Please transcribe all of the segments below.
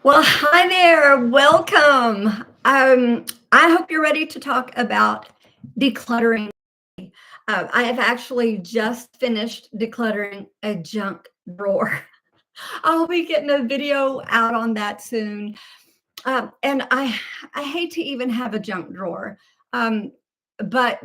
Well, hi there. Welcome. I hope you're ready to talk about decluttering. I have actually just finished decluttering a junk drawer. I'll be getting a video out on that soon. And I hate to even have a junk drawer, but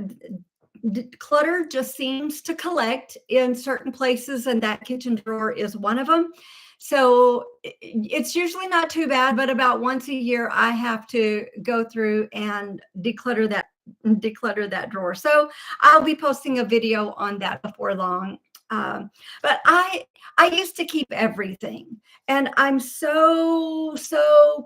clutter just seems to collect in certain places, and that kitchen drawer is one of them. So it's usually not too bad, but about once a year, I have to go through and declutter that drawer. So I'll be posting a video on that before long. But I used to keep everything, and I'm so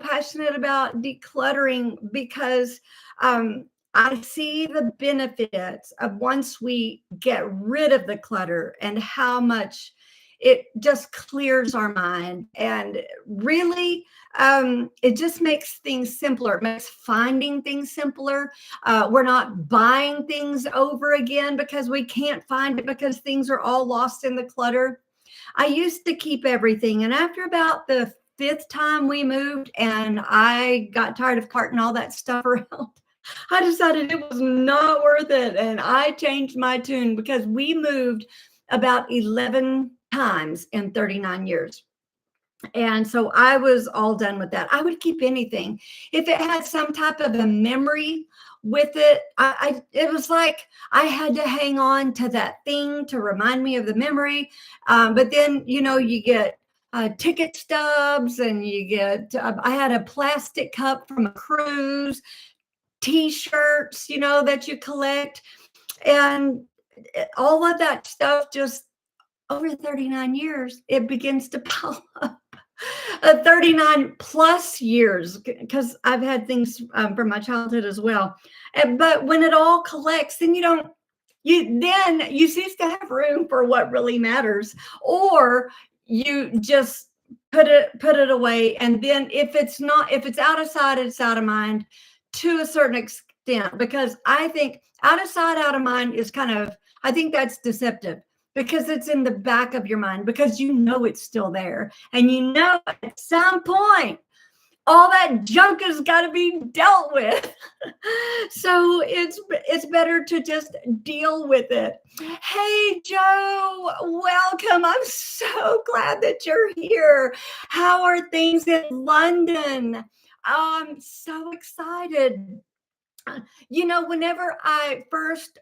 passionate about decluttering because I see the benefits of once we get rid of the clutter and how much it just clears our mind. And really, it just makes things simpler. It makes finding things simpler. We're not buying things over again because we can't find it because things are all lost in the clutter. I used to keep everything. And after about the fifth time we moved and I got tired of carting all that stuff around, I decided it was not worth it. And I changed my tune because we moved about 11 times in 39 years. And so I was all done with that. I would keep anything. If it had some type of a memory with it, it was like I had to hang on to that thing to remind me of the memory. But then, you get ticket stubs and you get, I had a plastic cup from a cruise, t-shirts, that you collect. And all of that stuff just over 39 years, it begins to pile up. 39 plus years because I've had things from my childhood as well. But when it all collects, then you cease to have room for what really matters, or you just put it away. And then if it's out of sight, it's out of mind to a certain extent, because I think out of sight, out of mind is I think that's deceptive, because it's in the back of your mind, because it's still there, and at some point all that junk has got to be dealt with. So it's better to just deal with it. Hey Joe, welcome. I'm so glad that you're here. How are things in London? I'm so excited. Whenever I first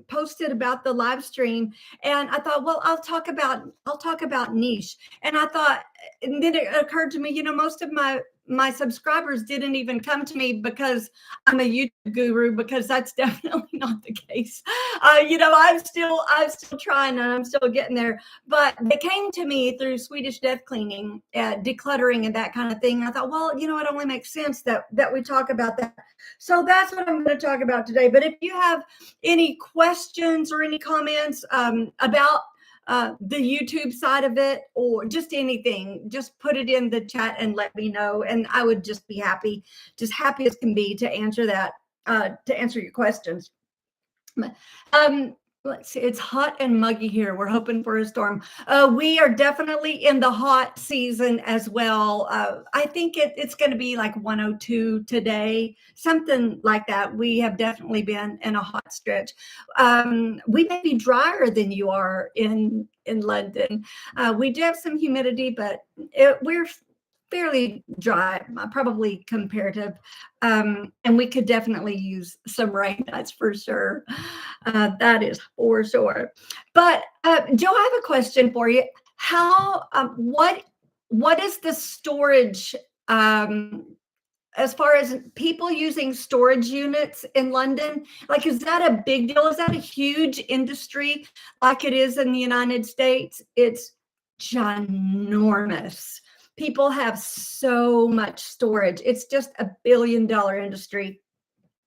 posted about the live stream, and I thought, well, I'll talk about niche, and I thought, and then it occurred to me, most of my subscribers didn't even come to me because I'm a YouTube guru, because that's definitely not the case. I'm still trying, and I'm still getting there, but they came to me through Swedish death cleaning, decluttering, and that kind of thing. And I thought, well, it only makes sense that we talk about that. So that's what I'm going to talk about today. But if you have any questions or any comments about the YouTube side of it, or just anything, just put it in the chat and let me know. And I would just be happy as can be to answer your questions. Let's see. It's hot and muggy here. We're hoping for a storm. We are definitely in the hot season as well. I think it's going to be like 102 today, something like that. We have definitely been in a hot stretch. We may be drier than you are in London. We do have some humidity, but we're fairly dry, probably comparative. And we could definitely use some rain, that's for sure. That is for sure. But Joe, I have a question for you. What is the storage, as far as people using storage units in London? Like, is that a big deal? Is that a huge industry like it is in the United States? It's ginormous. People have so much storage. It's just $1 billion industry.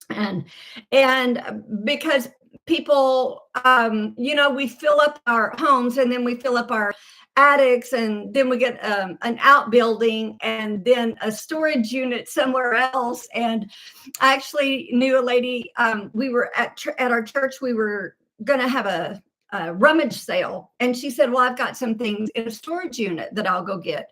And because people, we fill up our homes, and then we fill up our attics, and then we get an outbuilding, and then a storage unit somewhere else. And I actually knew a lady, we were at our church, we were going to have a rummage sale, and she said, well, I've got some things in a storage unit that I'll go get.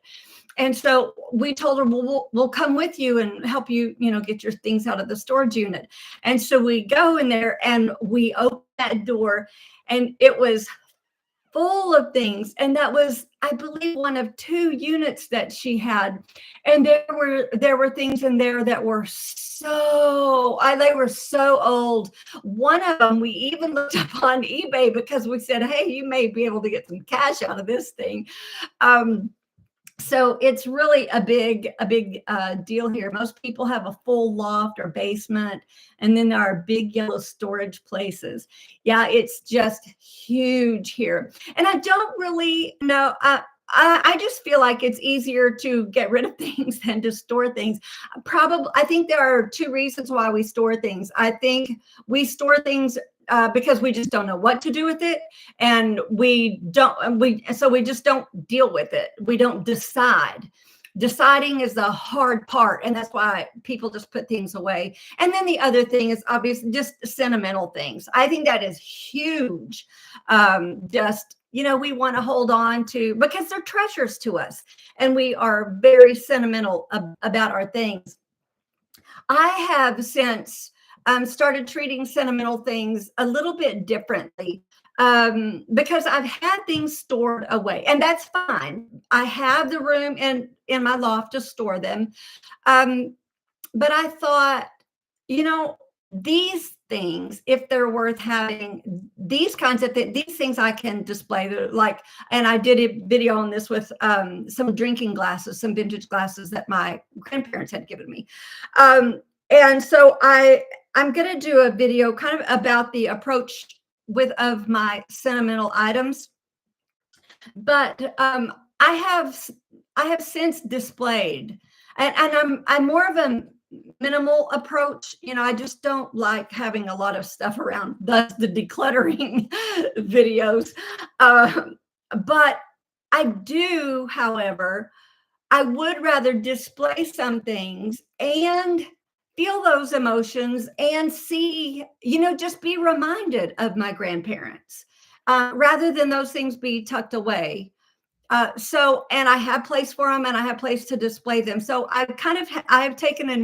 And so we told her, well, we'll come with you and help you, get your things out of the storage unit. And so we go in there and we open that door, and it was full of things. And that was, I believe, one of 2 units that she had. And there were things in there that were they were so old. One of them, we even looked up on eBay because we said, hey, you may be able to get some cash out of this thing. So it's really a big deal here. Most people have a full loft or basement, and then there are big yellow storage places. Yeah, it's just huge here. And I don't really know. I just feel like it's easier to get rid of things than to store things. I think there are 2 reasons why we store things. I think we store things because we just don't know what to do with it, and we just don't deal with it. We don't decide. Deciding is the hard part, and that's why people just put things away. And then the other thing is obviously just sentimental things. I think that is huge. We want to hold on to, because they're treasures to us, and we are very sentimental about our things. I have since started treating sentimental things a little bit differently, because I've had things stored away, and that's fine. I have the room in my loft to store them. But I thought, these things, if they're worth having, these kinds of things, these things I can display, and I did a video on this with some drinking glasses, some vintage glasses that my grandparents had given me. And so I'm going to do a video kind of about the approach of my sentimental items. But I have since displayed, and I'm more of a minimal approach. I just don't like having a lot of stuff around. Thus the decluttering videos. But I do, however, I would rather display some things and feel those emotions and see, just be reminded of my grandparents, rather than those things be tucked away. And I have place for them, and I have place to display them. So I've taken a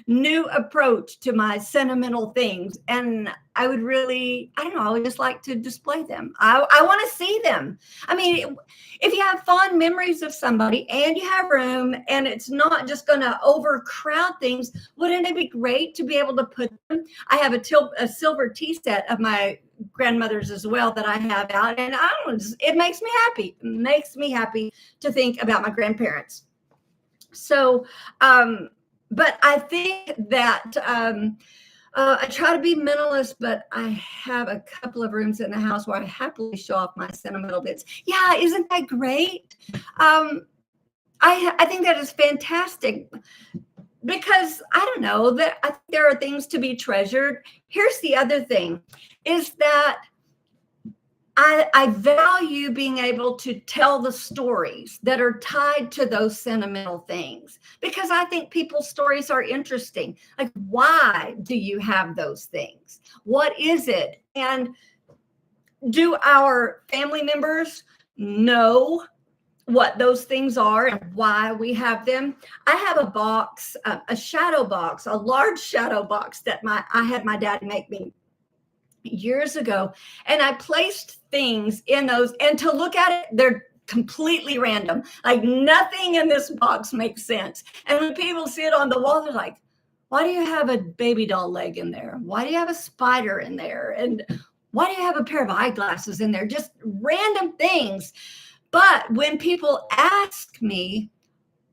new approach to my sentimental things, and I would really, I don't know, I would just like to display them. I want to see them. I mean, if you have fond memories of somebody and you have room and it's not just going to overcrowd things, wouldn't it be great to be able to put them? I have a silver tea set of my grandmother's as well that I have out, and it makes me happy. It makes me happy to think about my grandparents. So, but I think that I try to be minimalist, but I have a couple of rooms in the house where I happily show off my sentimental bits. Yeah, isn't that great? I think that is fantastic, because I don't know, that I think there are things to be treasured. Here's the other thing, is that I value being able to tell the stories that are tied to those sentimental things, because I think people's stories are interesting. Like, why do you have those things? What is it? And do our family members know what those things are and why we have them? I have a box, a shadow box, a large shadow box that I had my dad make me years ago, and I placed things in those, and to look at it, they're completely random. Like, nothing in this box makes sense. And when people see it on the wall, they're like, why do you have a baby doll leg in there? Why do you have a spider in there? And why do you have a pair of eyeglasses in there? Just random things. But when people ask me,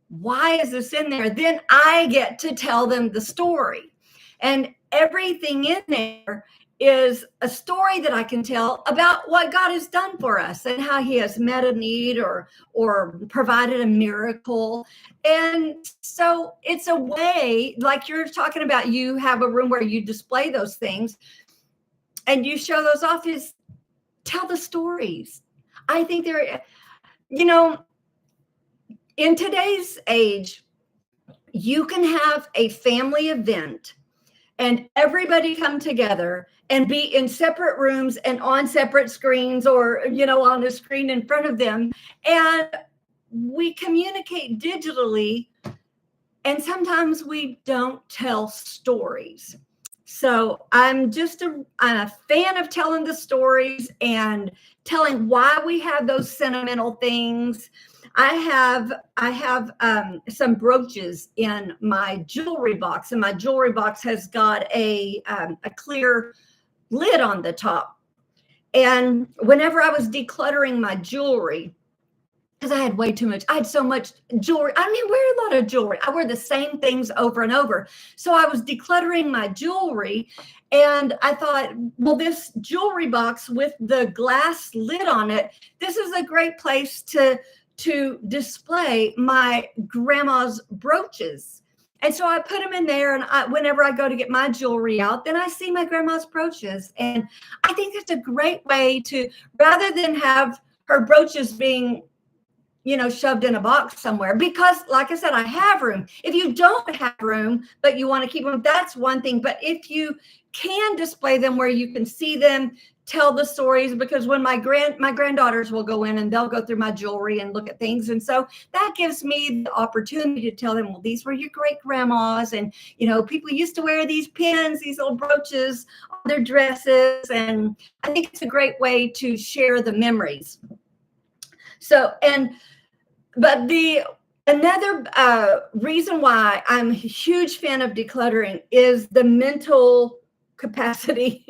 why is this in there? Then I get to tell them the story. And everything in there is a story that I can tell about what God has done for us and how he has met a need or provided a miracle. And so it's a way, like you're talking about, you have a room where you display those things and you show those off, is tell the stories. I think they're, in today's age, you can have a family event and everybody come together and be in separate rooms and on separate screens, or, on a screen in front of them. And we communicate digitally, and sometimes we don't tell stories. So I'm a fan of telling the stories and telling why we have those sentimental things. I have some brooches in my jewelry box, and my jewelry box has got a clear lid on the top. And whenever I was decluttering my jewelry, because I had way too much. I had so much jewelry. I mean, wear a lot of jewelry. I wear the same things over and over. So I was decluttering my jewelry, and I thought, well, this jewelry box with the glass lid on it, this is a great place to display my grandma's brooches. And so I put them in there, and whenever I go to get my jewelry out, then I see my grandma's brooches. And I think it's a great way to, rather than have her brooches being shoved in a box somewhere, because like I said, I have room. If you don't have room, but you want to keep them, that's one thing. But if you can display them where you can see them, tell the stories, because when my granddaughters will go in and they'll go through my jewelry and look at things. And so that gives me the opportunity to tell them, well, these were your great grandmas. And, people used to wear these pins, these little brooches on their dresses. And I think it's a great way to share the memories. So, but another reason why I'm a huge fan of decluttering is the mental capacity,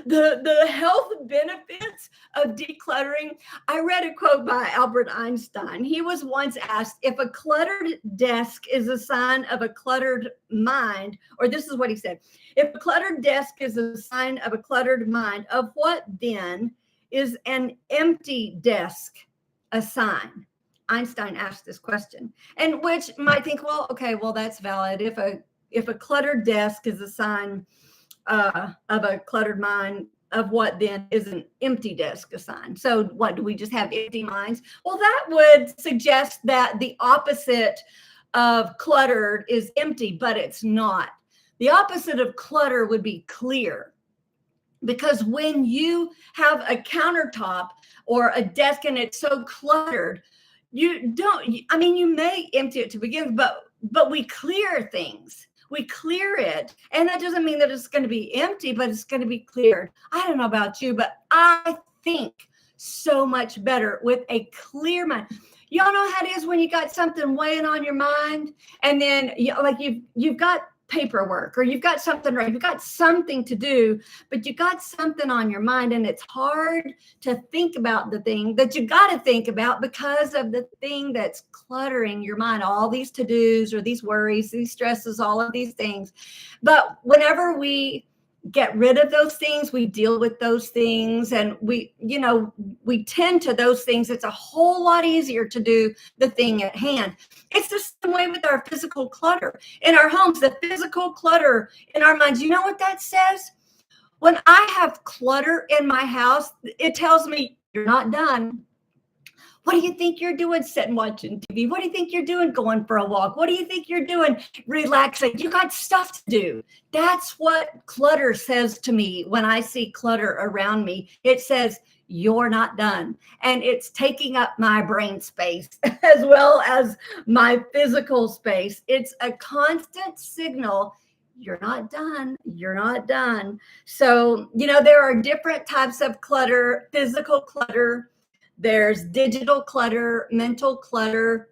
the health benefits of decluttering. I read a quote by Albert Einstein. He was once asked if a cluttered desk is a sign of a cluttered mind, or this is what he said: if a cluttered desk is a sign of a cluttered mind, of what then is an empty desk a sign? Einstein asked this question, and which might think, well, okay, well, that's valid. If a cluttered desk is a sign of a cluttered mind, of what then is an empty desk a sign? So what, do we just have empty minds? Well, that would suggest that the opposite of cluttered is empty, but it's not. The opposite of clutter would be clear. Because when you have a countertop or a desk and it's so cluttered, you may empty it to begin with, but we clear things. We clear it. And that doesn't mean that it's going to be empty, but it's going to be cleared. I don't know about you, but I think so much better with a clear mind. Y'all know how it is when you got something weighing on your mind, and then you've got paperwork, or you've got something, right? You've got something to do, but you got something on your mind, and it's hard to think about the thing that you got to think about because of the thing that's cluttering your mind, all these to-dos or these worries, these stresses, all of these things. But whenever we get rid of those things, we deal with those things, and we tend to those things, it's a whole lot easier to do the thing at hand. It's the same way with our physical clutter in our homes, the physical clutter in our minds. You know what that says? When I have clutter in my house, it tells me you're not done. What do you think you're doing sitting watching TV? What do you think you're doing going for a walk? What do you think you're doing relaxing? You got stuff to do. That's what clutter says to me when I see clutter around me. It says, you're not done. And it's taking up my brain space as well as my physical space. It's a constant signal. You're not done. You're not done. So, there are different types of clutter: physical clutter, there's digital clutter, mental clutter.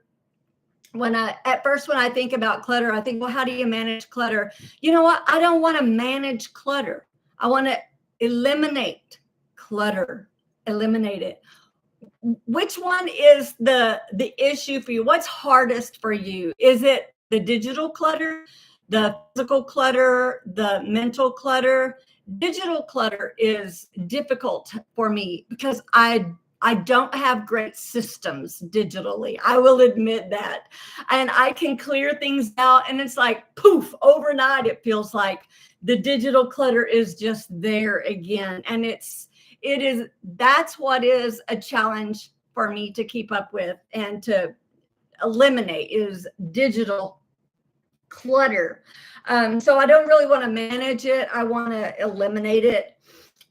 At first, when I think about clutter, I think, well, how do you manage clutter? You know what? I don't want to manage clutter. I want to eliminate clutter, eliminate it. Which one is the issue for you? What's hardest for you? Is it the digital clutter, the physical clutter, the mental clutter? Digital clutter is difficult for me because I don't have great systems digitally. I will admit that. And I can clear things out, and it's like poof, overnight. It feels like the digital clutter is just there again. And that's what is a challenge for me to keep up with and to eliminate, is digital clutter. So I don't really want to manage it. I want to eliminate it.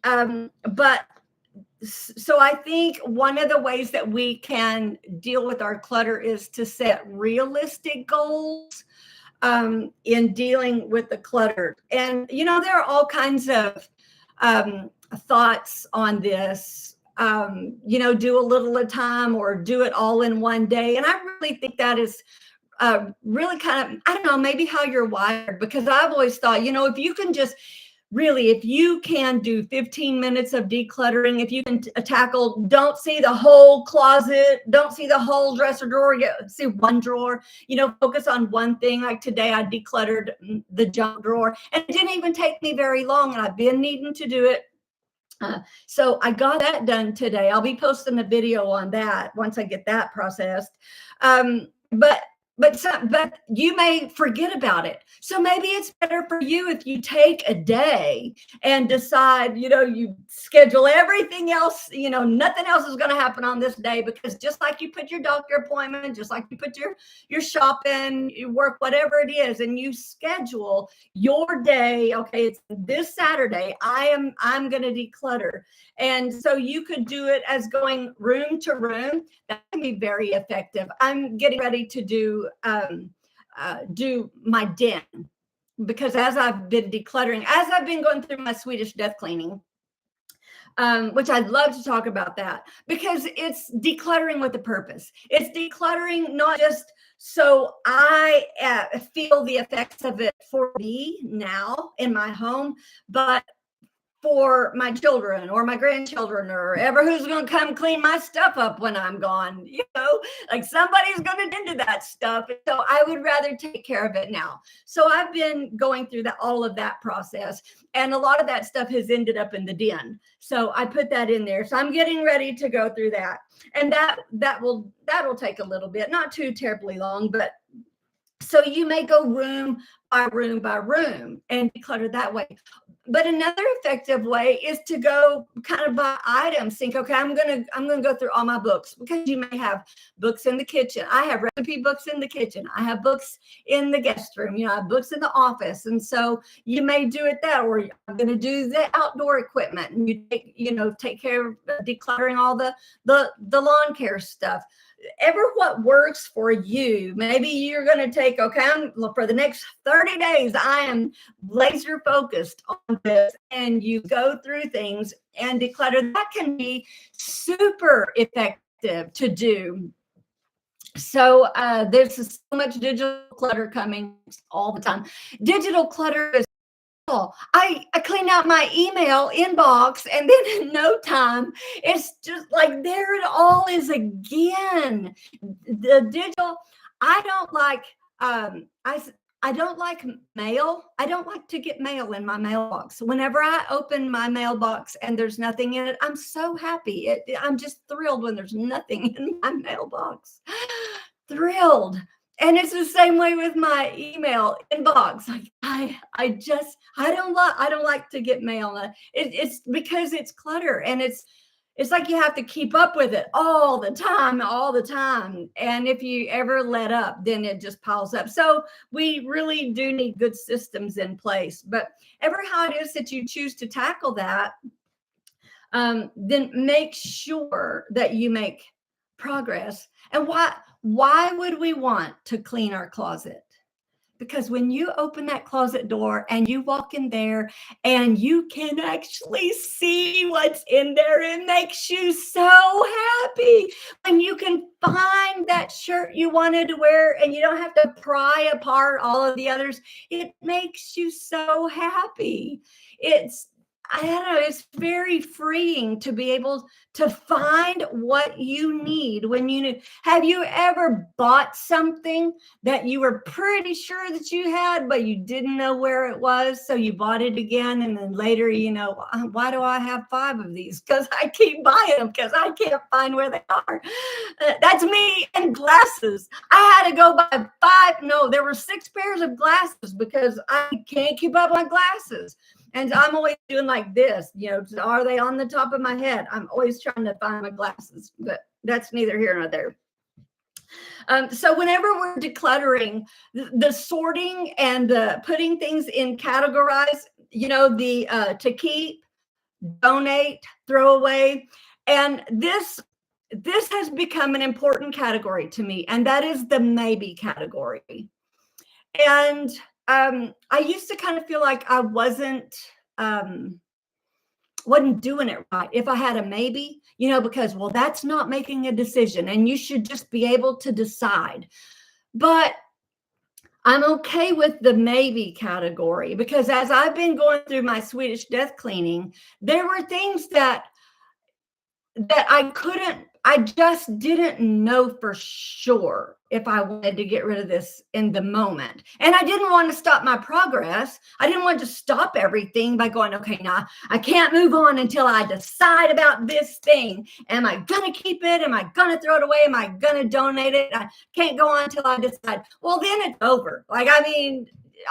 But so I think one of the ways that we can deal with our clutter is to set realistic goals in dealing with the clutter. And, there are all kinds of thoughts on this. Do a little at a time or do it all in one day. And I really think that is really kind of, I don't know, maybe how you're wired, because I've always thought, if you can just really, if you can do 15 minutes of decluttering, if you can tackle, don't see the whole closet, don't see the whole dresser drawer, see one drawer, focus on one thing. Like today, I decluttered the junk drawer, and it didn't even take me very long, and I've been needing to do it. So I got that done today. I'll be posting a video on that once I get that processed. But you may forget about it. So maybe it's better for you if you take a day and decide, you schedule everything else, nothing else is going to happen on this day, because just like you put your doctor appointment, just like you put your shopping, your work, whatever it is, and you schedule your day. Okay, it's this Saturday. I'm going to declutter. And so you could do it as going room to room. That can be very effective. I'm getting ready to do my den, because as I've been decluttering, as I've been going through my Swedish death cleaning, which I'd love to talk about that, because it's decluttering with a purpose. It's decluttering not just so I feel the effects of it for me now in my home, but for my children or my grandchildren or ever who's going to come clean my stuff up when I'm gone. Like somebody's going to tend to that stuff. So I would rather take care of it now. So I've been going through all of that process, and a lot of that stuff has ended up in the den. So I put that in there. So I'm getting ready to go through that. And that'll take a little bit, not too terribly long, but so you may go room by room by room and declutter that way. But another effective way is to go kind of by items. Think, okay, I'm gonna go through all my books, because you may have books in the kitchen. I have recipe books in the kitchen. I have books in the guest room. I have books in the office, and so you may do it that, or I'm going to do the outdoor equipment, and you take care of decluttering all the lawn care stuff. Ever what works for you. Maybe you're going to take, okay, for the next 30 days, I am laser focused on this, and you go through things and declutter. That can be super effective to do. So there's so much digital clutter coming all the time. Digital clutter is I clean out my email inbox, and then in no time, it's just like there it all is again. The digital, I don't like, I don't like mail. I don't like to get mail in my mailbox. Whenever I open my mailbox and there's nothing in it, I'm so happy. I'm just thrilled when there's nothing in my mailbox. Thrilled. And it's the same way with my email inbox. Like I don't like to get mail. It's because it's clutter, and it's like you have to keep up with it all the time. And if you ever let up, then it just piles up. So we really do need good systems in place. But ever how it is that you choose to tackle that, then make sure that you make progress. And why would we want to clean our closet? Because when you open that closet door and you walk in there and you can actually see what's in there, it makes you so happy. When you can find that shirt you wanted to wear and you don't have to pry apart all of the others, it makes you so happy. I don't know, it's very freeing to be able to find what you need when you need. Have you ever bought something that you were pretty sure that you had, but you didn't know where it was? So you bought it again, and then later, why do I have 5 of these? Because I keep buying them because I can't find where they are. That's me and glasses. I had to go buy 5. No, there were 6 pairs of glasses because I can't keep up on glasses. And I'm always doing like this, are they on the top of my head? I'm always trying to find my glasses, but that's neither here nor there. So whenever we're decluttering, the sorting and the putting things in categorize, to keep, donate, throw away, And this has become an important category to me, and that is the maybe category. And I used to kind of feel like I wasn't doing it right if I had a maybe, because, well, that's not making a decision, and you should just be able to decide. But I'm okay with the maybe category, because as I've been going through my Swedish death cleaning, there were things that I just didn't know for sure if I wanted to get rid of this in the moment. And I didn't want to stop my progress. I didn't want to stop everything by going, okay, now I can't move on until I decide about this thing. Am I going to keep it? Am I going to throw it away? Am I going to donate it? I can't go on until I decide. Well, then it's over.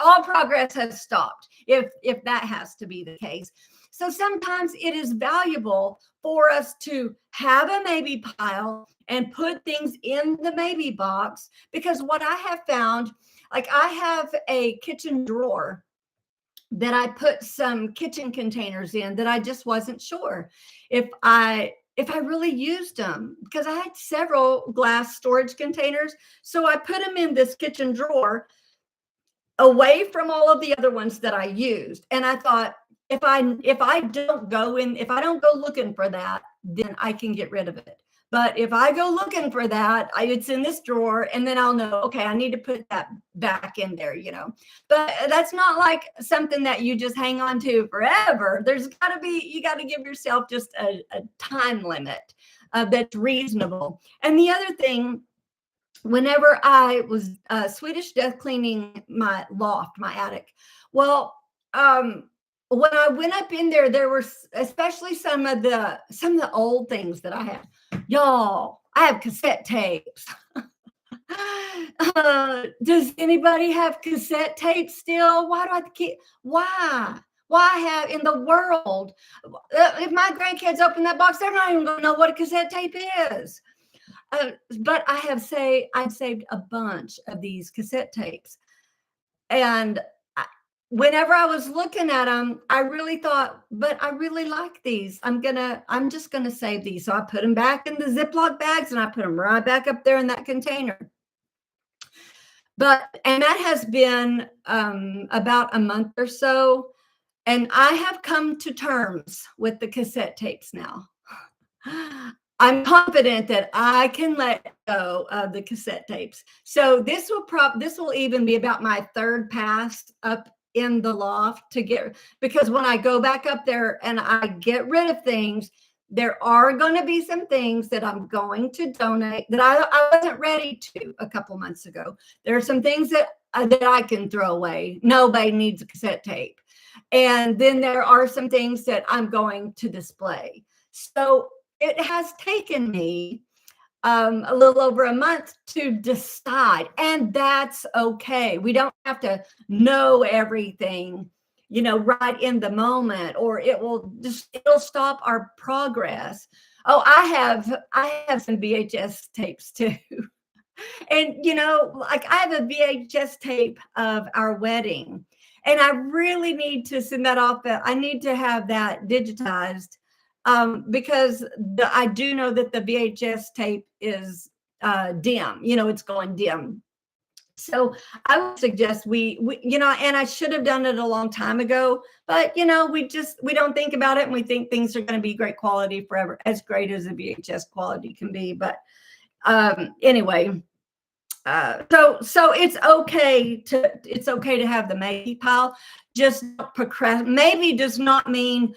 All progress has stopped if that has to be the case. So sometimes it is valuable for us to have a maybe pile and put things in the maybe box, because what I have found, I have a kitchen drawer that I put some kitchen containers in that I just wasn't sure if I really used them, because I had several glass storage containers. So I put them in this kitchen drawer away from all of the other ones that I used. And I thought, if I don't go looking for that, then I can get rid of it. But if I go looking for that, it's in this drawer, and then I'll know, okay, I need to put that back in there, But that's not like something that you just hang on to forever. You got to give yourself just a time limit that's reasonable. And the other thing, whenever I was Swedish death cleaning my loft, my attic, well, when I went up in there, there were especially some of the old things that I had. Y'all, I have cassette tapes. Does anybody have cassette tapes still? Why do I keep? Why? Why have in the world? If my grandkids open that box, they're not even going to know what a cassette tape is. But I've saved a bunch of these cassette tapes, and whenever I was looking at them, I really thought, but I really like these. I'm just gonna save these. So I put them back in the Ziploc bags, and I put them right back up there in that container. And that has been about a month or so, and I have come to terms with the cassette tapes now. I'm confident that I can let go of the cassette tapes. So this will even be about my third pass up in the loft because when I go back up there and I get rid of things, there are going to be some things that I'm going to donate that I wasn't ready to a couple months ago. There are some things that I can throw away. Nobody needs a cassette tape. And then there are some things that I'm going to display. So it has taken me a little over a month to decide, and that's okay. We don't have to know everything, right in the moment, or it'll stop our progress. Oh, I have some VHS tapes too. And I have a VHS tape of our wedding, and I really need to send that off. I need to have that digitized. Because I do know that the VHS tape is dim, it's going dim. So I would suggest we and I should have done it a long time ago, but we don't think about it, and we think things are going to be great quality forever, as great as a VHS quality can be. But anyway, so it's okay to have the maybe pile. Just maybe does not mean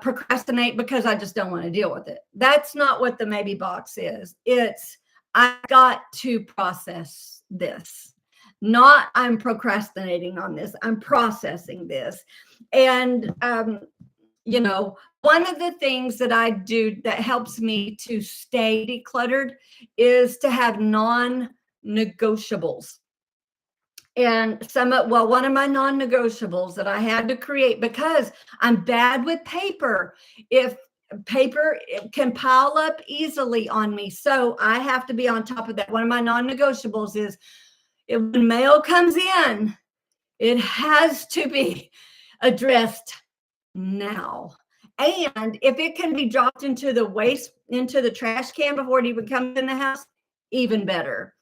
procrastinate because I just don't want to deal with it. That's not what the maybe box is. It's I've got to process this. Not I'm procrastinating on this. I'm processing this. And one of the things that I do that helps me to stay decluttered is to have non-negotiables. And one of my non-negotiables that I had to create, because I'm bad with paper. If paper can pile up easily on me, so I have to be on top of that. One of my non-negotiables is when mail comes in, it has to be addressed now. And if it can be dropped into the trash can before it even comes in the house, even better.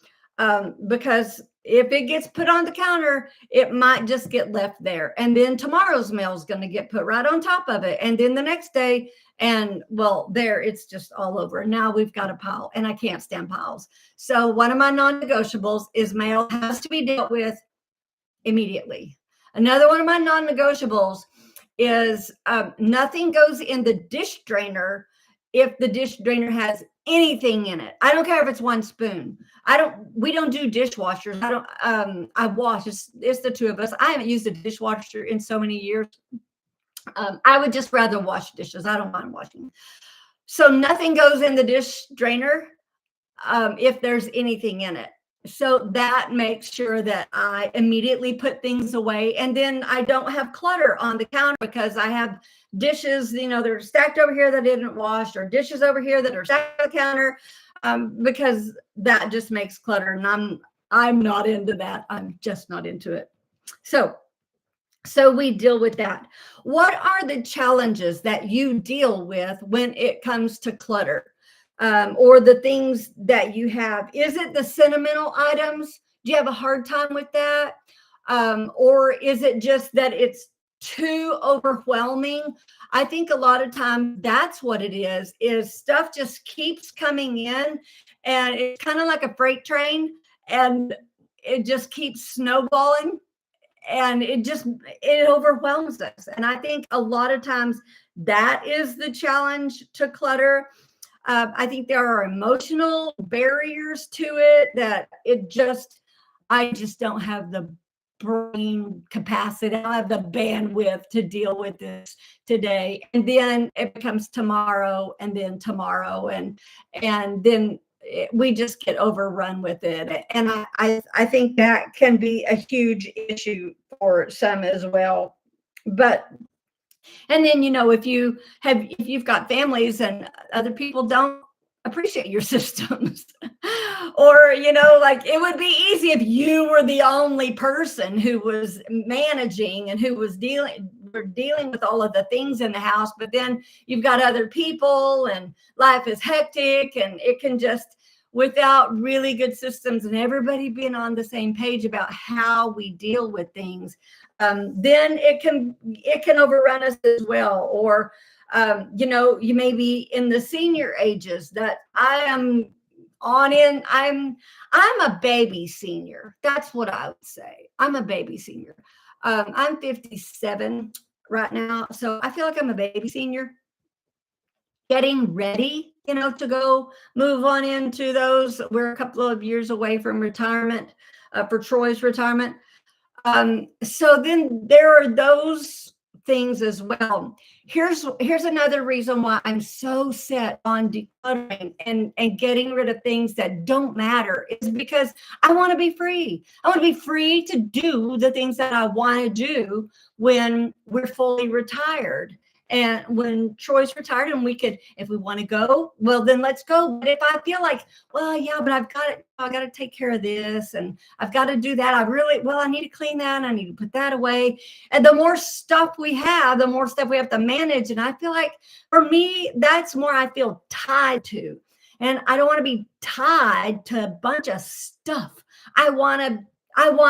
Because if it gets put on the counter, it might just get left there. And then tomorrow's mail is going to get put right on top of it. And then the next day, and well, there it's just all over. Now we've got a pile, and I can't stand piles. So one of my non-negotiables is mail has to be dealt with immediately. Another one of my non-negotiables is nothing goes in the dish drainer if the dish drainer has anything in it. I don't care if it's one spoon. We don't do dishwashers. I wash. It's the two of us. I haven't used a dishwasher in so many years. I would just rather wash dishes. I don't mind washing. So nothing goes in the dish drainer if there's anything in it. So that makes sure that I immediately put things away. And then I don't have clutter on the counter because I have dishes, they're stacked over here that I didn't wash, or dishes over here that are stacked on the counter, because that just makes clutter. And I'm not into that. I'm just not into it. So we deal with that. What are the challenges that you deal with when it comes to clutter? Or the things that you have? Is it the sentimental items? Do you have a hard time with that? Or is it just that it's too overwhelming? I think a lot of times that's what it is stuff just keeps coming in, and it's kind of like a freight train, and it just keeps snowballing, and it overwhelms us. And I think a lot of times that is the challenge to clutter. I think there are emotional barriers to it that I just don't have the brain capacity. I don't have the bandwidth to deal with this today. And then it becomes tomorrow, and then tomorrow, and then we just get overrun with it. And I think that can be a huge issue for some as well. And then, if you've got families and other people don't appreciate your systems, or, like it would be easy if you were the only person who was managing and who was dealing with all of the things in the house, but then you've got other people and life is hectic, and it can just, without really good systems and everybody being on the same page about how we deal with things, then it can overrun us as well. Or you may be in the senior ages that I am I'm a baby senior. That's what I would say. I'm a baby senior. I'm 57 right now, so I feel like I'm a baby senior, getting ready, to go move on into those. We're a couple of years away from retirement, for Troy's retirement. So then there are those things as well. Here's another reason why I'm so set on decluttering and getting rid of things that don't matter, is because I want to be free. I want to be free to do the things that I want to do when we're fully retired. And when Troy's retired, and if we want to go, well, then let's go. But if I feel like, well, yeah, but I got to take care of this, and I've got to do that. I need to clean that, and I need to put that away. And the more stuff we have, the more stuff we have to manage. And I feel like, for me, that's more I feel tied to. And I don't want to be tied to a bunch of stuff. I want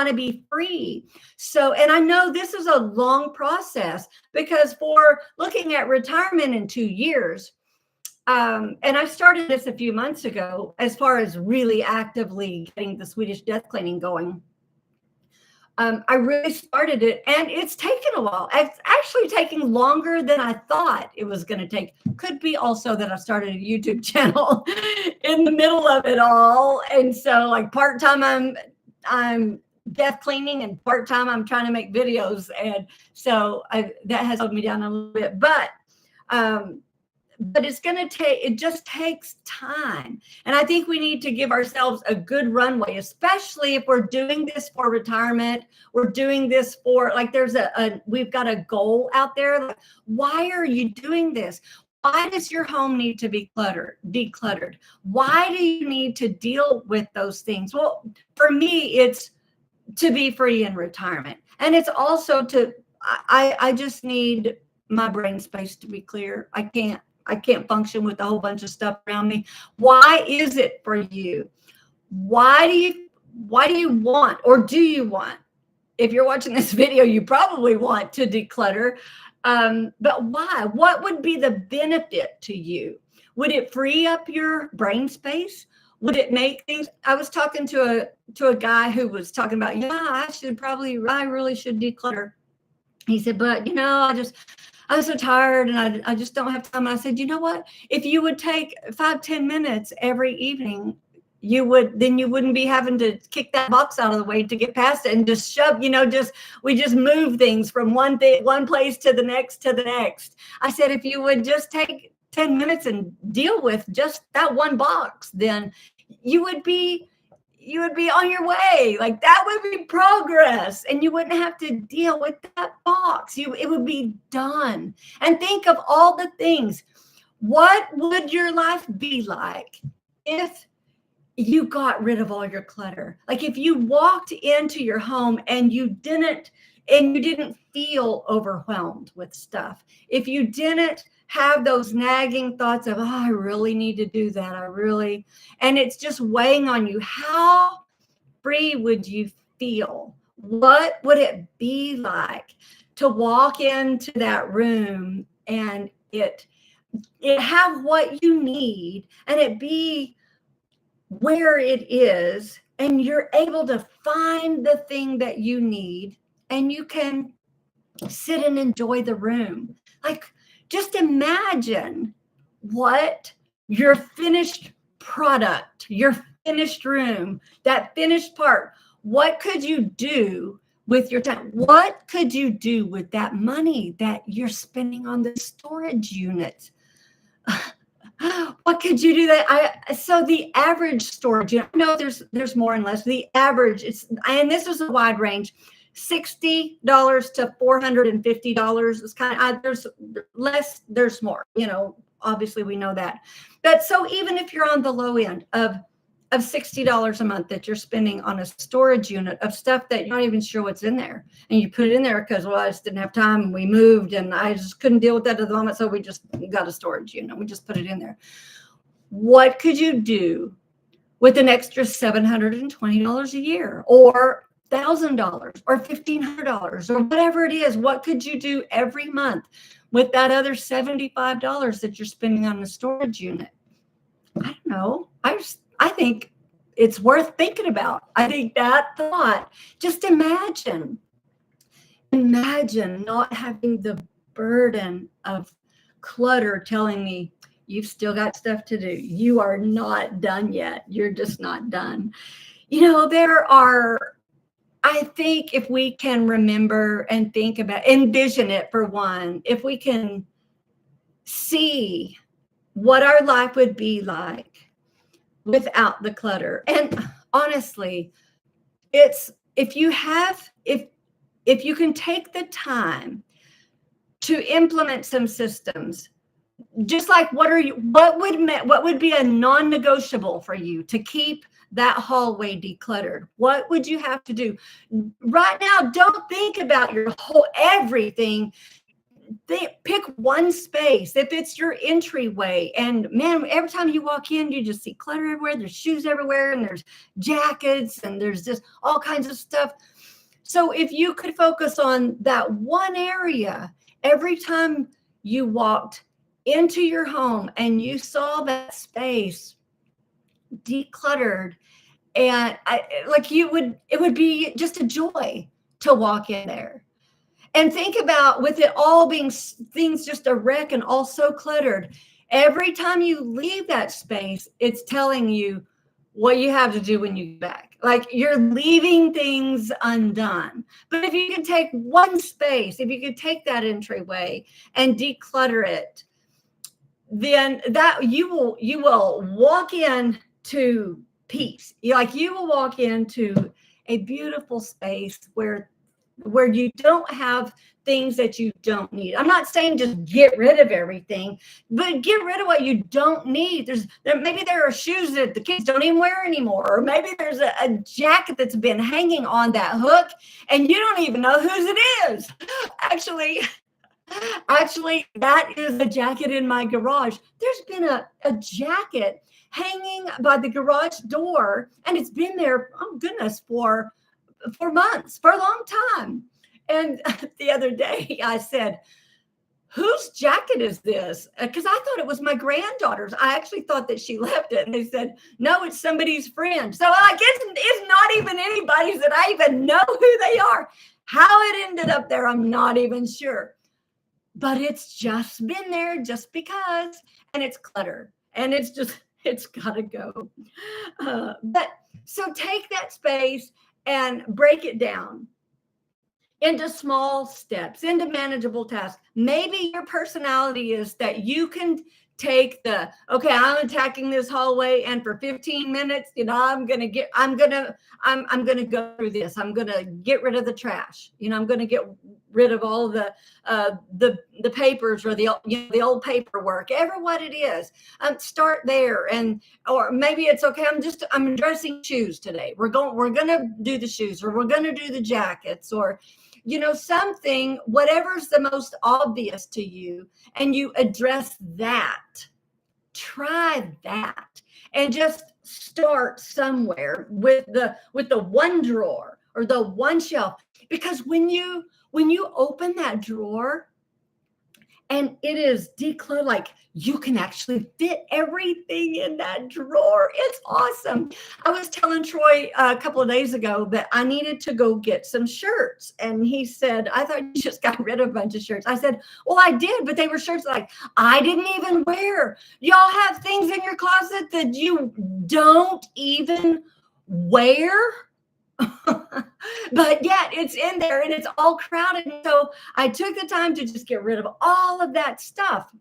to be free. So, and I know this is a long process, because for looking at retirement in 2 years, and I started this a few months ago, as far as really actively getting the Swedish death cleaning going. I really started it, and it's taken a while. It's actually taking longer than I thought it was going to take. Could be also that I started a YouTube channel in the middle of it all. And so, like, part-time I'm death cleaning, and part-time I'm trying to make videos. And so that has slowed me down a little bit, but it just takes time. And I think we need to give ourselves a good runway, especially if we're doing this for retirement. We're doing this for, like, we've got a goal out there. Like, why are you doing this? Why does your home need to be decluttered? Why do you need to deal with those things? Well, for me, it's to be free in retirement. And it's also I just need my brain space to be clear. I can't function with a whole bunch of stuff around me. Why is it for you? Why do you want, or do you want, if you're watching this video, you probably want to declutter. But why? What would be the benefit to you? Would it free up your brain space? Would it make things? I was talking to a guy who was talking about, I really should declutter. He said, but I'm so tired and I just don't have time. And I said, you know what? If you would take 5-10 minutes every evening, you wouldn't be having to kick that box out of the way to get past it and just shove, we just move things from one place to the next. I said, if you would just take 10 minutes and deal with just that one box, then you would be on your way. Like, that would be progress, and you wouldn't have to deal with that box. It would be done. And think of all the things. What would your life be like if you got rid of all your clutter? Like, if you walked into your home and you didn't feel overwhelmed with stuff, if you didn't have those nagging thoughts of, I really need to do that, and it's just weighing on you, how free would you feel? What would it be like to walk into that room and it have what you need, and it be where it is, and you're able to find the thing that you need, and you can sit and enjoy the room? Like, just imagine what your finished product, your finished room, that finished part, what could you do with your time? What could you do with that money that you're spending on the storage unit? What could you do so the average storage unit, I know there's more and less. The average, and this is a wide range, $60 to $450 is kind of, there's less, there's more, obviously we know that. But so even if you're on the low end of $60 a month that you're spending on a storage unit of stuff that you're not even sure what's in there, and you put it in there because, I just didn't have time and we moved and I just couldn't deal with that at the moment, so we just got a storage unit, we just put it in there. What could you do with an extra $720 a year, or $1,000 or $1,500 or whatever it is? What could you do every month with that other $75 that you're spending on the storage unit? I don't know. I think it's worth thinking about. I think that thought, just imagine not having the burden of clutter telling me you've still got stuff to do. You are not done yet. You're just not done. I think if we can remember and think about, envision it for one, if we can see what our life would be like without the clutter. And honestly, it's, if you can take the time to implement some systems, just like what would be a non-negotiable for you to keep that hallway decluttered? What would you have to do right now? Don't think about your whole everything. Pick one space. If it's your entryway, and man, every time you walk in, you just see clutter everywhere. There's shoes everywhere, and there's jackets, and there's just all kinds of stuff. So if you could focus on that one area every time you walked into your home and you saw that space decluttered, and it would be just a joy to walk in there. And think about, with it all being things just a wreck and all so cluttered, every time you leave that space, it's telling you what you have to do when you get back. Like, you're leaving things undone. But if you can take one space, if you could take that entryway and declutter it, then that you will walk in to peace. You will walk into a beautiful space where you don't have things that you don't need. I'm not saying just get rid of everything, but get rid of what you don't need. Maybe there are shoes that the kids don't even wear anymore, or maybe there's a jacket that's been hanging on that hook and you don't even know whose it is. Actually, Actually, that is a jacket in my garage. There's been a jacket hanging by the garage door, and it's been there, oh goodness, for months, for a long time. And the other day I said, whose jacket is this? Because I thought it was my granddaughter's. I actually thought that she left it. And they said, no, it's somebody's friend. So I guess it's not even anybody's that I even know who they are. How it ended up there, I'm not even sure. But it's just been there just because. And it's clutter. And it's got to go. But so take that space and break it down into small steps, into manageable tasks. Maybe your personality is that you can take okay, I'm attacking this hallway, and for 15 minutes, I'm going to go through this. I'm going to get rid of the trash. I'm going to get rid of all the papers, or the old paperwork, ever what it is. Start there. Or maybe it's okay, I'm addressing shoes today. We're going to do the shoes, or we're going to do the jackets, or something, whatever's the most obvious to you, and you address that. Try that, and just start somewhere with the one drawer or the one shelf, because when you open that drawer and it is decluttered, like, you can actually fit everything in that drawer. It's awesome. I was telling Troy a couple of days ago that I needed to go get some shirts. And he said, I thought you just got rid of a bunch of shirts. I said, well, I did, but they were shirts like I didn't even wear. Y'all have things in your closet that you don't even wear? But yet it's in there and it's all crowded. So I took the time to just get rid of all of that stuff.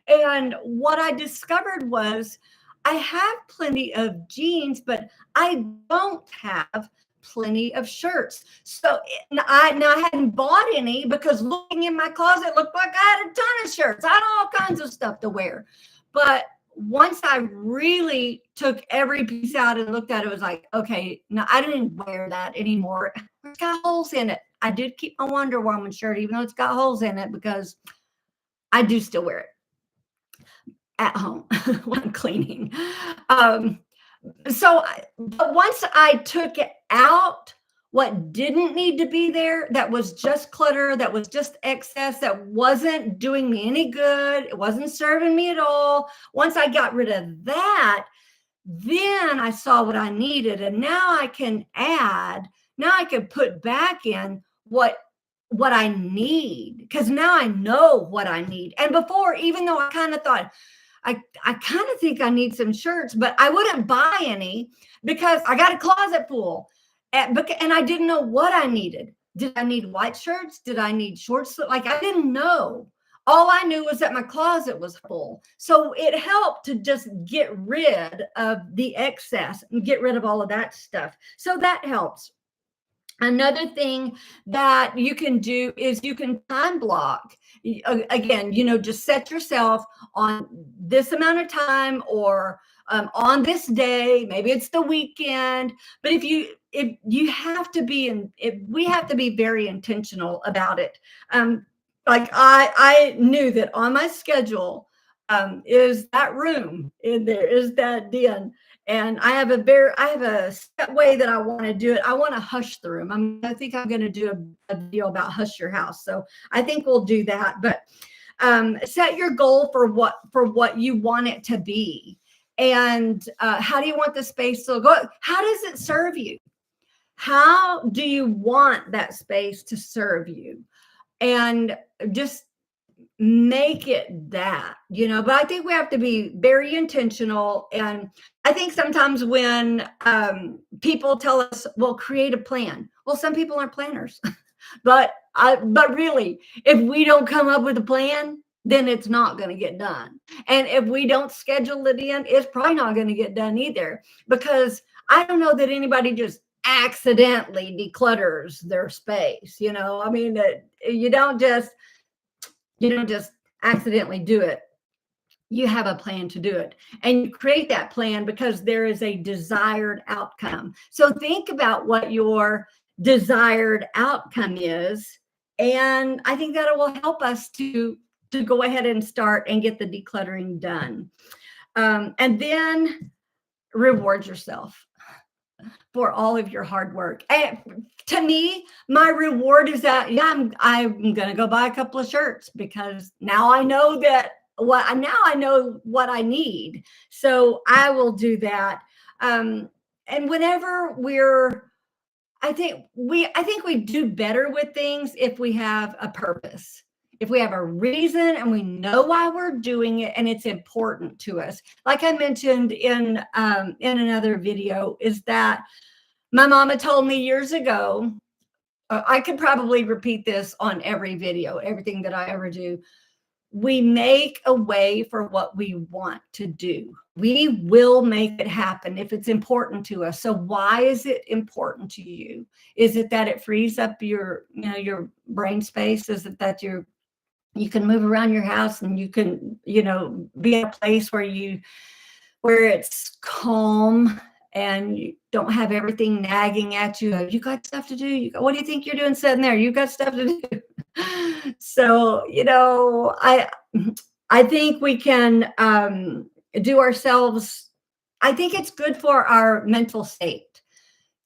And what I discovered was I have plenty of jeans, but I don't have plenty of shirts. So I hadn't bought any, because looking in my closet looked like I had a ton of shirts. I had all kinds of stuff to wear. But once I really took every piece out and looked at it, it was like, okay, no, I didn't wear that anymore. It's got holes in it. I did keep my Wonder Woman shirt, even though it's got holes in it, because I do still wear it at home when I'm cleaning. But once I took it out, what didn't need to be there, that was just clutter, that was just excess, that wasn't doing me any good, it wasn't serving me at all. Once I got rid of that, then I saw what I needed. And now I can put back in what I need, because now I know what I need. And before, even though I kind of thought, I kind of think I need some shirts, but I wouldn't buy any because I got a closet full. And I didn't know what I needed. Did I need white shirts? Did I need shorts? Like, I didn't know. All I knew was that my closet was full. So it helped to just get rid of the excess and get rid of all of that stuff. So that helps. Another thing that you can do is you can time block. Again, just set yourself on this amount of time, or on this day. Maybe it's the weekend. But if you have to be we have to be very intentional about it. Like I knew that on my schedule is that room in there, is that den. And I have a set way that I want to do it. I want to hush the room. I think I'm going to do a video about hush your house. So I think we'll do that. But set your goal for what you want it to be, and how do you want the space to go? How does it serve you? How do you want that space to serve you? And just make it that, but I think we have to be very intentional. And I think sometimes when people tell us, well, create a plan. Well, some people aren't planners, but really, if we don't come up with a plan, then it's not going to get done. And if we don't schedule it in, it's probably not going to get done either, because I don't know that anybody just accidentally declutters their space. You don't just accidentally do it. You have a plan to do it, and you create that plan because there is a desired outcome. So think about what your desired outcome is, And I think that it will help us to go ahead and start and get the decluttering done. And then reward yourself for all of your hard work. And to me, my reward is that, yeah, I'm going to go buy a couple of shirts because now I know what I need. So I will do that. And whenever I think we do better with things if we have a purpose. If we have a reason and we know why we're doing it and it's important to us. Like I mentioned in another video, is that my mama told me years ago, I could probably repeat this on every video, everything that I ever do. We make a way for what we want to do. We will make it happen if it's important to us. So why is it important to you? Is it that it frees up your brain space? Is it that you can move around your house and you can, be in a place where it's calm and you don't have everything nagging at you? You got stuff to do. What do you think you're doing sitting there? You got stuff to do. So, I think we can do ourselves. I think it's good for our mental state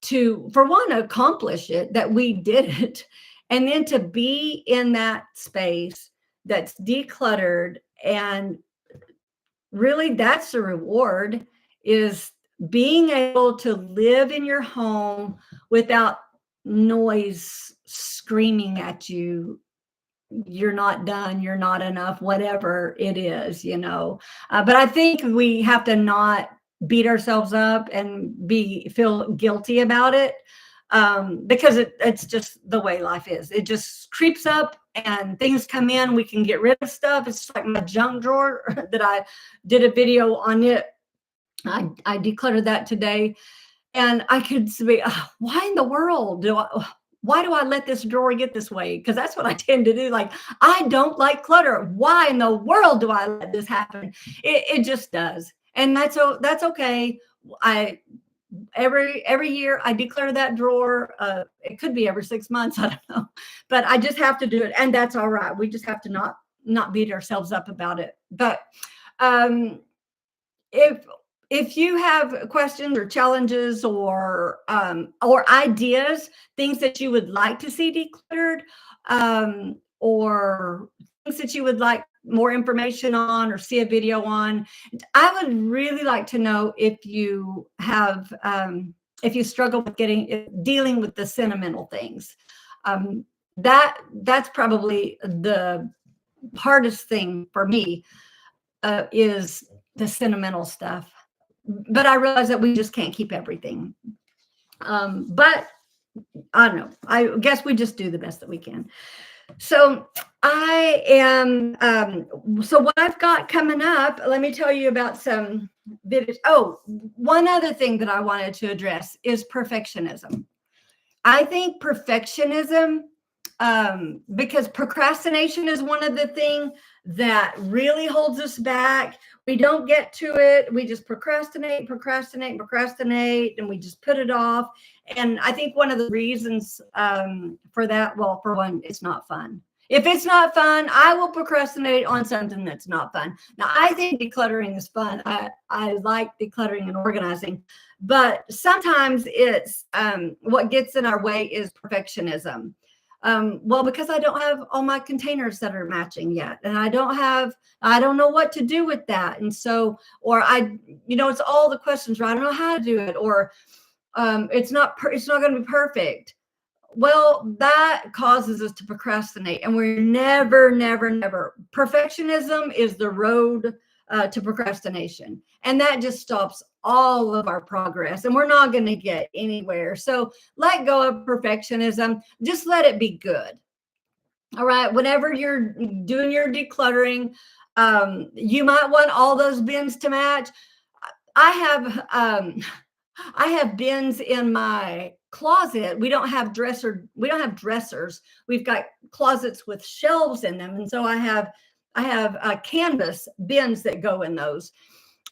to, for one, accomplish it, that we did it, and then to be in that space that's decluttered. And really, that's the reward, is being able to live in your home without noise screaming at you. You're not done, you're not enough, whatever it is, But I think we have to not beat ourselves up and feel guilty about it, because it's just the way life is. It just creeps up and things come in. We can get rid of stuff. It's like my junk drawer that I did a video on it. I decluttered that today, and I could say, why in the world why do I let this drawer get this way? Because that's what I tend to do. Like, I don't like clutter. Why in the world do I let this happen? It just does. And that's okay. Every year I declare that drawer. It could be every 6 months. I don't know, but I just have to do it. And that's all right. We just have to not beat ourselves up about it. But if you have questions or challenges or ideas, things that you would like to see decluttered, or things that you would like more information on or see a video on, I would really like to know if you have, if you struggle with dealing with the sentimental things. That's probably the hardest thing for me, is the sentimental stuff. But I realize that we just can't keep everything. But I don't know. I guess we just do the best that we can. So I am, so what I've got coming up, let me tell you about some videos. Oh, one other thing that I wanted to address is perfectionism. I think perfectionism, because procrastination is one of the things that really holds us back. We don't get to it. We just procrastinate, and we just put it off. And I think one of the reasons for that, well, for one, it's not fun. If it's not fun, I will procrastinate on something that's not fun. Now, I think decluttering is fun. I like decluttering and organizing, but sometimes it's what gets in our way is perfectionism. Well, because I don't have all my containers that are matching yet, and I don't know what to do with that. And so, or it's all the questions, right? I don't know how to do it, or it's not going to be perfect. Well, that causes us to procrastinate, and we're never. Perfectionism is the road to procrastination, and that just stops all of our progress, and we're not going to get anywhere. So let go of perfectionism. Just let it be good. All right. Whenever you're doing your decluttering, you might want all those bins to match. I have bins in my closet. We don't have dressers. We've got closets with shelves in them. And so I have canvas bins that go in those.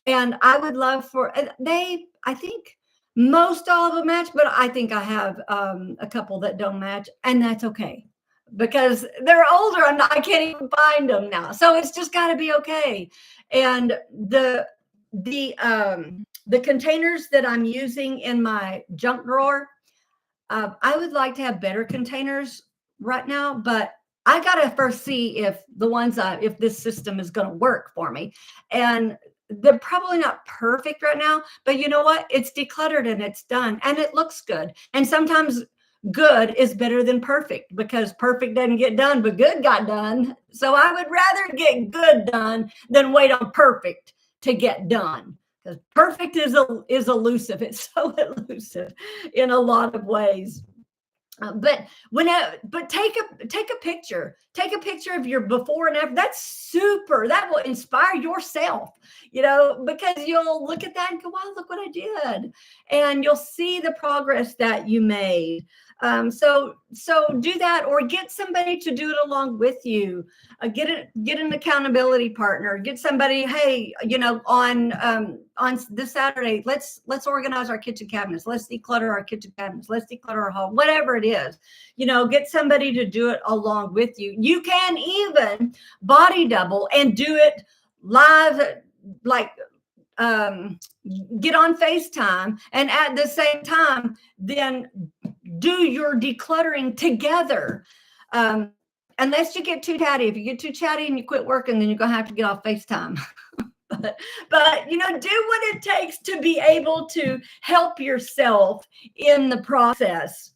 And I would love I think most all of them match, but I think I have a couple that don't match, and that's okay. because they're older and I can't even find them now. So it's just got to be okay. And the containers that I'm using in my junk drawer, I would like to have better containers right now, but I got to first see if if this system is going to work for me. And they're probably not perfect right now, but you know what? It's decluttered and it's done and it looks good. And sometimes good is better than perfect, because perfect doesn't get done, but good got done. So I would rather get good done than wait on perfect to get done, because perfect is elusive. It's so elusive in a lot of ways. But take a picture of your before and after. That's super. That will inspire yourself, because you'll look at that and go, wow, look what I did. And you'll see the progress that you made. So do that, or get somebody to do it along with you. Get an accountability partner. Get somebody, hey, on this Saturday, let's organize our kitchen cabinets. Let's declutter our kitchen cabinets. Let's declutter our home, whatever it is. Get somebody to do it along with you. You can even body double and do it live, like get on FaceTime, and at the same time, then do your decluttering together. Unless you get too chatty. If you get too chatty and you quit working, then you're going to have to get off FaceTime. but do what it takes to be able to help yourself in the process,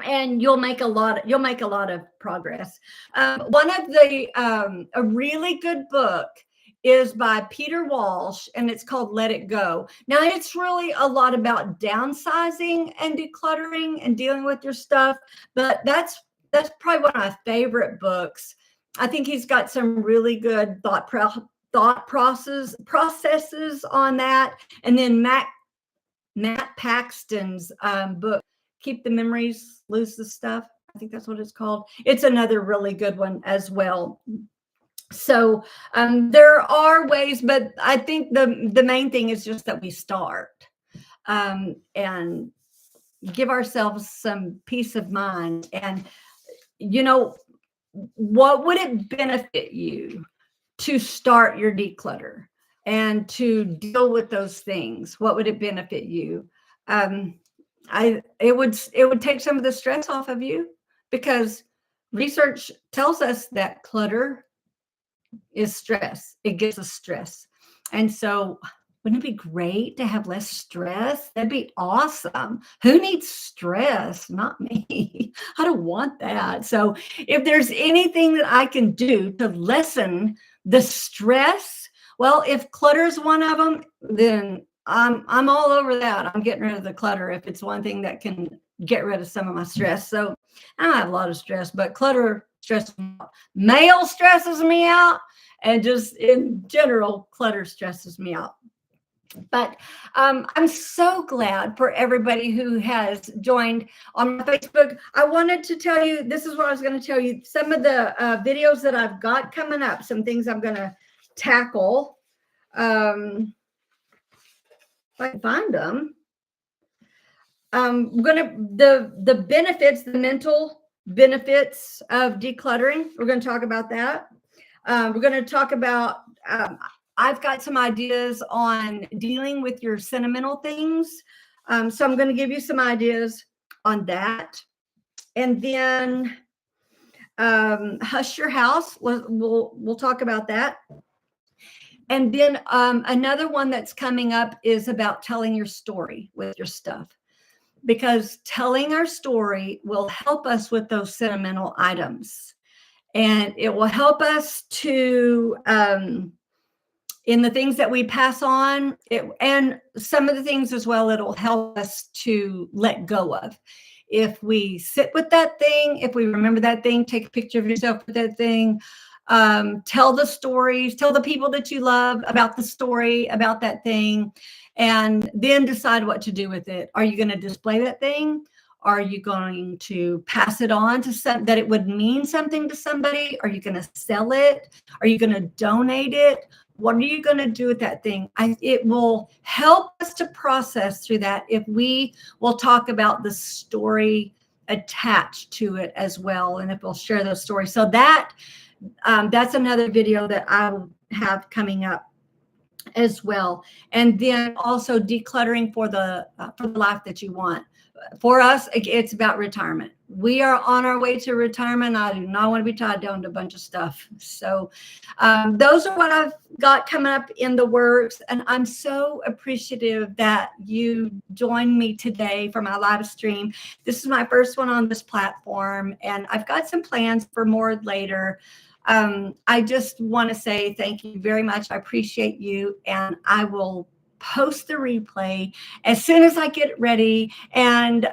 and you'll make a lot of progress. One of a really good book is by Peter Walsh, and it's called Let It Go. Now, it's really a lot about downsizing and decluttering and dealing with your stuff, but that's probably one of my favorite books. I think he's got some really good thought processes on that. And then Matt Paxton's book, Keep the Memories, Lose the Stuff. I think that's what it's called. It's another really good one as well. So there are ways, but I think the main thing is just that we start and give ourselves some peace of mind. And, what would it benefit you to start your declutter and to deal with those things? What would it benefit you? It would take some of the stress off of you, because research tells us that clutter is stress. It gives us stress. And so wouldn't it be great to have less stress? That'd be awesome. Who needs stress? Not me. I don't want that. So if there's anything that I can do to lessen the stress, well, if clutter is one of them, then I'm all over that. I'm getting rid of the clutter if it's one thing that can get rid of some of my stress. So I don't have a lot of stress, but clutter stresses me out. Mail stresses me out, and just in general, clutter stresses me out. But I'm so glad for everybody who has joined on my Facebook. I wanted to tell you, this is what I was going to tell you, some of the videos that I've got coming up, some things I'm going to tackle. If I can find them. The benefits, the mental benefits of decluttering. We're going to talk about that. We're going to talk about, I've got some ideas on dealing with your sentimental things. So I'm going to give you some ideas on that. And then hush your house. We'll talk about that. And then another one that's coming up is about telling your story with your stuff, because telling our story will help us with those sentimental items. And it will help us to, in the things that we pass on, and some of the things as well, it'll help us to let go of. If we sit with that thing, if we remember that thing, take a picture of yourself with that thing, tell the stories, tell the people that you love about the story, about that thing, and then decide what to do with it. Are you going to display that thing? Are you going to pass it on to that it would mean something to somebody? Are you going to sell it? Are you going to donate it? What are you going to do with that thing? It will help us to process through that if we will talk about the story attached to it as well. And if we'll share those stories. So that's another video that I will have coming up as well. And then also decluttering for the life that you want. For us, it's about retirement. We are on our way to retirement. I do not want to be tied down to a bunch of stuff. So those are what I've got coming up in the works. And I'm so appreciative that you joined me today for my live stream. This is my first one on this platform, and I've got some plans for more later. I just want to say thank you very much. I appreciate you, and I will post the replay as soon as I get it ready. And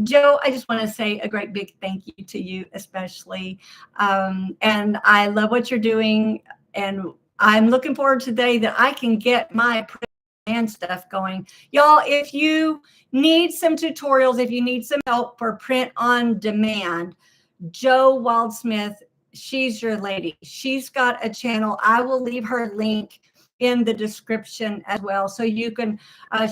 Joe, I just want to say a great big thank you to you, especially. And I love what you're doing. And I'm looking forward to the day that I can get my print stuff going. Y'all, if you need some tutorials, if you need some help for print on demand, Joe Wildsmith, she's your lady. She's got a channel. I will leave her link in the description as well, so you can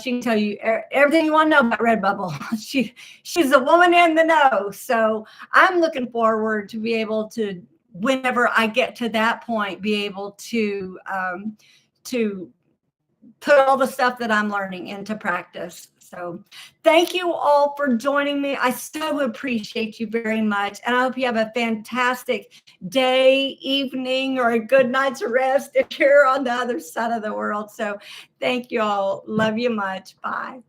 she can tell you everything you want to know about Redbubble. She's a woman in the know. So I'm looking forward to be able to, whenever I get to that point, be able to put all the stuff that I'm learning into practice. So thank you all for joining me. I so appreciate you very much. And I hope you have a fantastic day, evening, or a good night's rest if you're on the other side of the world. So thank you all. Love you much. Bye.